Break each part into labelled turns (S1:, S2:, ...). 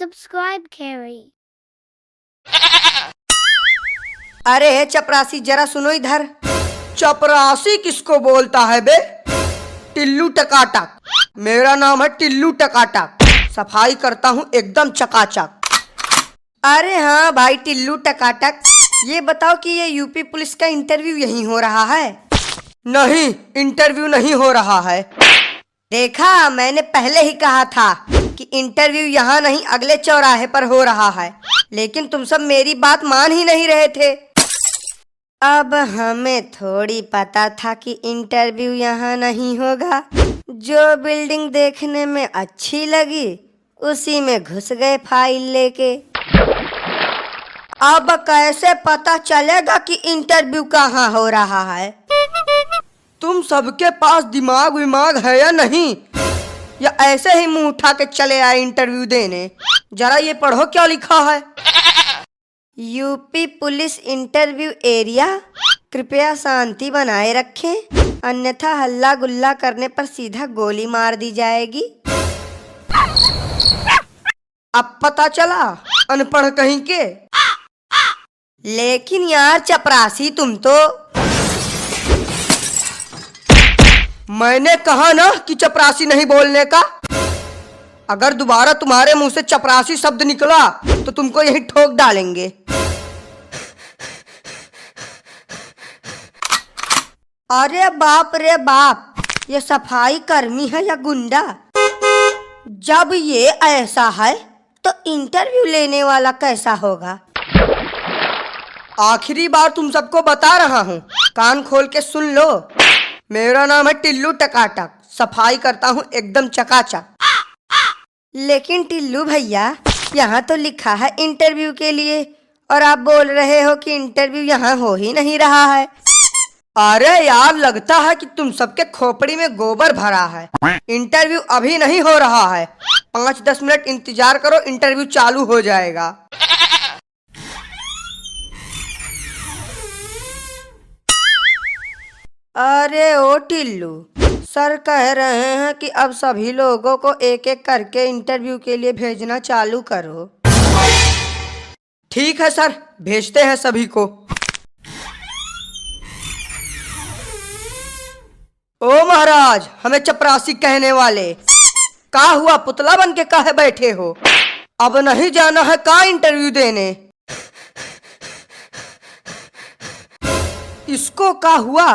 S1: Subscribe Carrie.
S2: अरे चपरासी जरा सुनो इधर। चपरासी किसको बोलता है बे? टिल्लू टकाटक। मेरा नाम है टिल्लू टकाटक। सफाई करता हूँ एकदम चकाचक। अरे हाँ भाई टिल्लू टकाटक, ये बताओ कि ये यूपी पुलिस का इंटरव्यू यहीं हो रहा है? नहीं, इंटरव्यू नहीं हो रहा है। देखा, मैंने पहले ही कहा था कि इंटरव्यू यहाँ नहीं अगले चौराहे पर हो रहा है, लेकिन तुम सब मेरी बात मान ही नहीं रहे थे। अब हमें थोड़ी पता था कि इंटरव्यू यहाँ नहीं होगा। जो बिल्डिंग देखने में अच्छी लगी उसी में घुस गए फाइल लेके। अब कैसे पता चलेगा कि इंटरव्यू कहाँ हो रहा है? तुम सबके पास दिमाग विमाग है या नहीं, या ऐसे ही मुंह उठा के चले आए इंटरव्यू देने? जरा ये पढ़ो क्या लिखा है। यूपी पुलिस इंटरव्यू एरिया, कृपया शांति बनाए रखें, अन्यथा हल्ला गुल्ला करने पर सीधा गोली मार दी जाएगी। अब पता चला, अनपढ़ कहीं के। लेकिन यार चपरासी तुम तो। मैंने कहा ना कि चपरासी नहीं बोलने का। अगर दोबारा तुम्हारे मुंह से चपरासी शब्द निकला तो तुमको यही ठोक डालेंगे। अरे बाप रे बाप, ये सफाई कर्मी है या गुंडा? जब ये ऐसा है तो इंटरव्यू लेने वाला कैसा होगा? आखिरी बार तुम सबको बता रहा हूँ, कान खोल के सुन लो। मेरा नाम है टिल्लू टकाटक, सफाई करता हूँ एकदम चकाचक। लेकिन टिल्लू भैया, यहाँ तो लिखा है इंटरव्यू के लिए, और आप बोल रहे हो कि इंटरव्यू यहाँ हो ही नहीं रहा है। अरे यार, लगता है कि तुम सबके खोपड़ी में गोबर भरा है। इंटरव्यू अभी नहीं हो रहा है, 5-10 मिनट इंतजार करो, इंटरव्यू चालू हो जाएगा। अरे ओ टिल्लू, सर कह रहे हैं कि अब सभी लोगों को एक एक करके इंटरव्यू के लिए भेजना चालू करो। ठीक है सर, भेजते हैं सभी को। ओ महाराज, हमें चपरासी कहने वाले, का हुआ? पुतला बन के काहे बैठे हो? अब नहीं जाना है का इंटरव्यू देने? इसको का हुआ?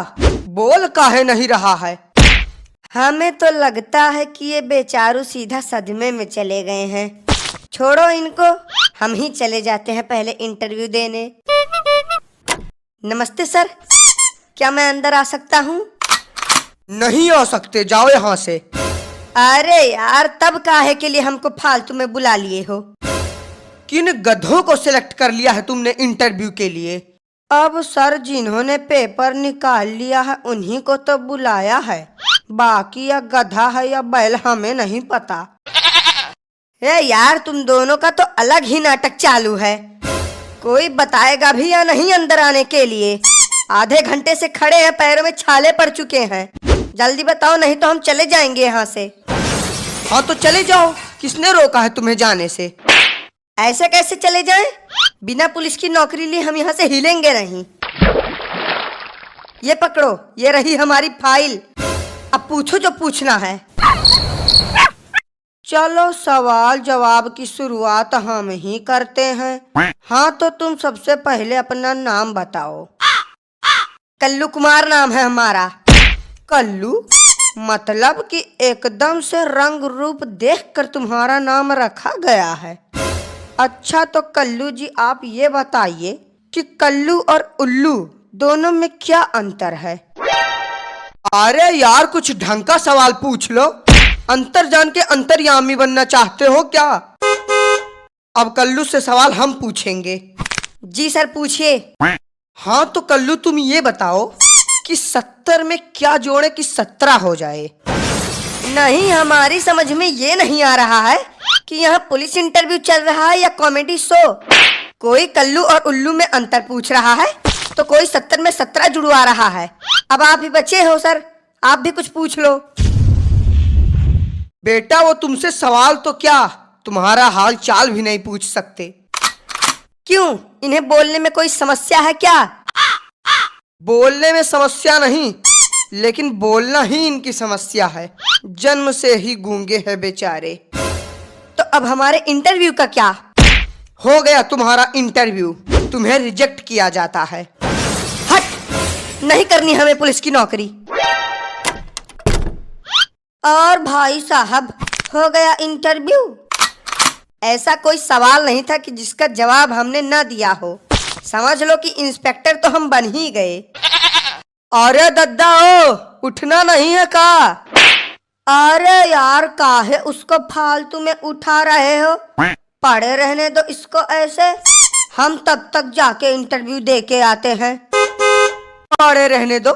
S2: बोल काहे नहीं रहा है? हमें तो लगता है कि ये बेचारू सीधा सदमे में चले गए हैं। छोड़ो इनको, हम ही चले जाते हैं पहले इंटरव्यू देने। नमस्ते सर, क्या मैं अंदर आ सकता हूँ? नहीं आ सकते, जाओ यहाँ से। अरे यार, तब काहे के लिए हमको फालतू में बुला लिए हो? किन गधों को सिलेक्ट कर लिया है तुमने इंटरव्यू के लिए? अब सर, जिन्होंने पेपर निकाल लिया है उन्हीं को तो बुलाया है, बाकी या गधा है या बैल हमें नहीं पता। ए यार, तुम दोनों का तो अलग ही नाटक चालू है। कोई बताएगा भी या नहीं अंदर आने के लिए? आधे घंटे से खड़े हैं, पैरों में छाले पड़ चुके हैं। जल्दी बताओ, नहीं तो हम चले जाएंगे यहाँ से। हाँ तो चले जाओ, किसने रोका है तुम्हें जाने से? ऐसे कैसे चले जाएं? बिना पुलिस की नौकरी लिए हम यहाँ से हिलेंगे नहीं। ये पकड़ो, ये रही हमारी फाइल, अब पूछो जो पूछना है। चलो सवाल जवाब की शुरुआत हम ही करते हैं। हाँ तो तुम सबसे पहले अपना नाम बताओ। कल्लू कुमार नाम है हमारा। कल्लू मतलब कि एकदम से रंग रूप देखकर तुम्हारा नाम रखा गया है। अच्छा तो कल्लू जी, आप ये बताइए कि कल्लू और उल्लू दोनों में क्या अंतर है? अरे यार, कुछ ढंग का सवाल पूछ लो। अंतर जान के अंतर्यामी बनना चाहते हो क्या? अब कल्लू से सवाल हम पूछेंगे। जी सर, पूछिए। हाँ तो कल्लू, तुम ये बताओ कि 70 में क्या जोड़े कि 17 हो जाए? नहीं, हमारी समझ में ये नहीं आ रहा है कि यहाँ पुलिस इंटरव्यू चल रहा है या कॉमेडी शो। कोई कल्लू और उल्लू में अंतर पूछ रहा है तो कोई 70 में 17 जुड़वा रहा है। अब आप ही बचे हो सर, आप भी कुछ पूछ लो। बेटा, वो तुमसे सवाल तो क्या, तुम्हारा हाल चाल भी नहीं पूछ सकते। क्यों, इन्हें बोलने में कोई समस्या है क्या? बोलने में समस्या नहीं, लेकिन बोलना ही इनकी समस्या है। जन्म से ही गूंगे हैं बेचारे। तो अब हमारे इंटरव्यू का क्या? हो गया तुम्हारा इंटरव्यू, तुम्हें रिजेक्ट किया जाता है। हट, नहीं करनी हमें पुलिस की नौकरी। और भाई साहब, हो गया इंटरव्यू। ऐसा कोई सवाल नहीं था कि जिसका जवाब हमने न दिया हो। समझ लो कि इंस्पेक्टर तो हम बन ही गए। अरे दद्दा ओ, उठना नहीं है का? अरे यार, काहे उसको फालतू में उठा रहे हो? पड़े रहने दो इसको ऐसे, हम तब तक जाके इंटरव्यू दे के आते हैं। पड़े रहने दो?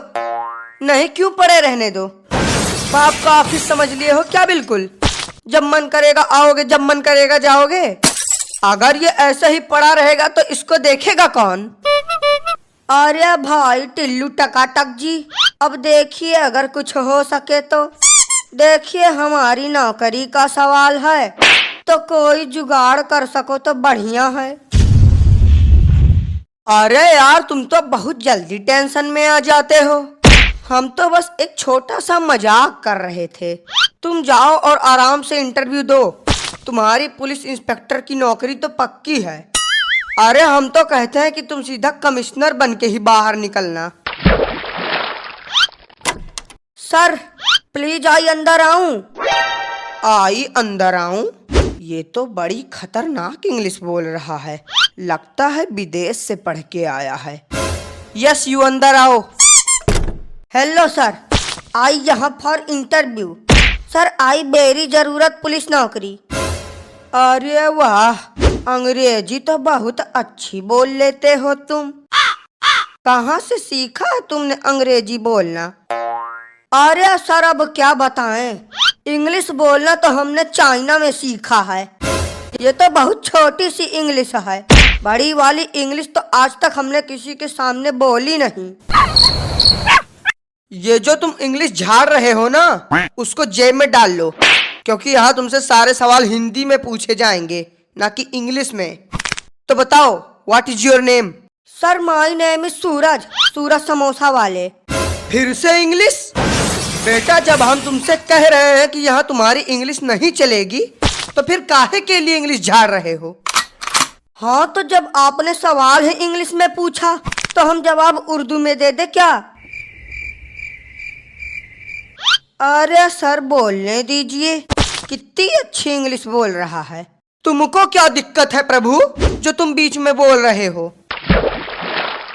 S2: नहीं, क्यों पड़े रहने दो? बाप का ऑफिस समझ लिए हो क्या? बिल्कुल, जब मन करेगा आओगे, जब मन करेगा जाओगे। अगर ये ऐसा ही पड़ा रहेगा तो इसको देखेगा कौन? अरे भाई टिल्लू टकाटक जी, अब देखिए अगर कुछ हो सके तो। देखिए, हमारी नौकरी का सवाल है, तो कोई जुगाड़ कर सको तो बढ़िया है। अरे यार, तुम तो बहुत जल्दी टेंशन में आ जाते हो। हम तो बस एक छोटा सा मजाक कर रहे थे। तुम जाओ और आराम से इंटरव्यू दो। तुम्हारी पुलिस इंस्पेक्टर की नौकरी तो पक्की है। अरे हम तो कहते हैं कि तुम सीधा कमिश्नर बन के ही बाहर निकलना। सर प्लीज, आई अंदर आऊं? आई अंदर आऊं? ये तो बड़ी खतरनाक इंग्लिश बोल रहा है। लगता है विदेश से पढ़ के आया है। यस, यू अंदर आओ। हेलो सर, आई यहाँ for interview. Sir, I very जरूरत पुलिस नौकरी। अरे वाह, अंग्रेजी तो बहुत अच्छी बोल लेते हो तुम। कहाँ से सीखा है तुमने अंग्रेजी बोलना? अरे सर, अब क्या बताएं, इंग्लिश बोलना तो हमने चाइना में सीखा है। ये तो बहुत छोटी सी इंग्लिश है, बड़ी वाली इंग्लिश तो आज तक हमने किसी के सामने बोली नहीं। ये जो तुम इंग्लिश झाड़ रहे हो ना, उसको जेब में डाल लो, क्योंकि यहाँ तुमसे सारे सवाल हिंदी में पूछे जाएंगे, ना कि इंग्लिश में। तो बताओ, what is your name? Sir, my name is Suraj, Suraj samosa वाले। फिर से इंग्लिश? बेटा, जब हम तुमसे कह रहे हैं कि यहाँ तुम्हारी इंग्लिश नहीं चलेगी, तो फिर काहे के लिए इंग्लिश झाड़ रहे हो? हाँ, तो जब आपने सवाल ही इंग्लिश में पूछा तो हम जवाब उर्दू में दे दे क्या? अरे सर, बोलने दीजिए, कितनी अच्छी इंग्लिश बोल रहा है। तुमको क्या दिक्कत है प्रभु, जो तुम बीच में बोल रहे हो?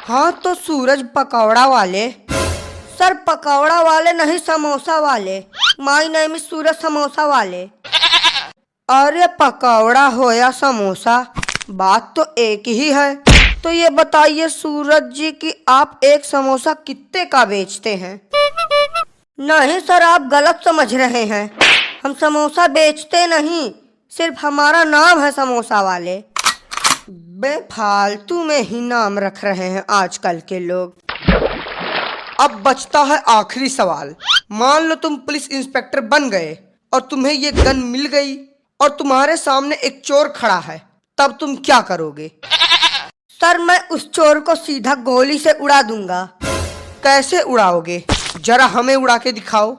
S2: हाँ, तो सूरज पकौड़ा वाले। सर, पकौड़ा वाले नहीं, समोसा वाले। माय नेम इज सूरज समोसा वाले। अरे पकौड़ा हो या समोसा, बात तो एक ही है। तो ये बताइए सूरज जी कि आप एक समोसा कितने का बेचते हैं? नहीं सर, आप गलत समझ रहे हैं। हम समोसा बेचते नहीं, सिर्फ हमारा नाम है समोसा वाले। बेफालतू में ही नाम रख रहे हैं आजकल के लोग। अब बचता है आखिरी सवाल। मान लो तुम पुलिस इंस्पेक्टर बन गए और तुम्हें ये गन मिल गई और तुम्हारे सामने एक चोर खड़ा है, तब तुम क्या करोगे? सर, मैं उस चोर को सीधा गोली से उड़ा दूंगा। कैसे उड़ाओगे? जरा हमें उड़ा के दिखाओ।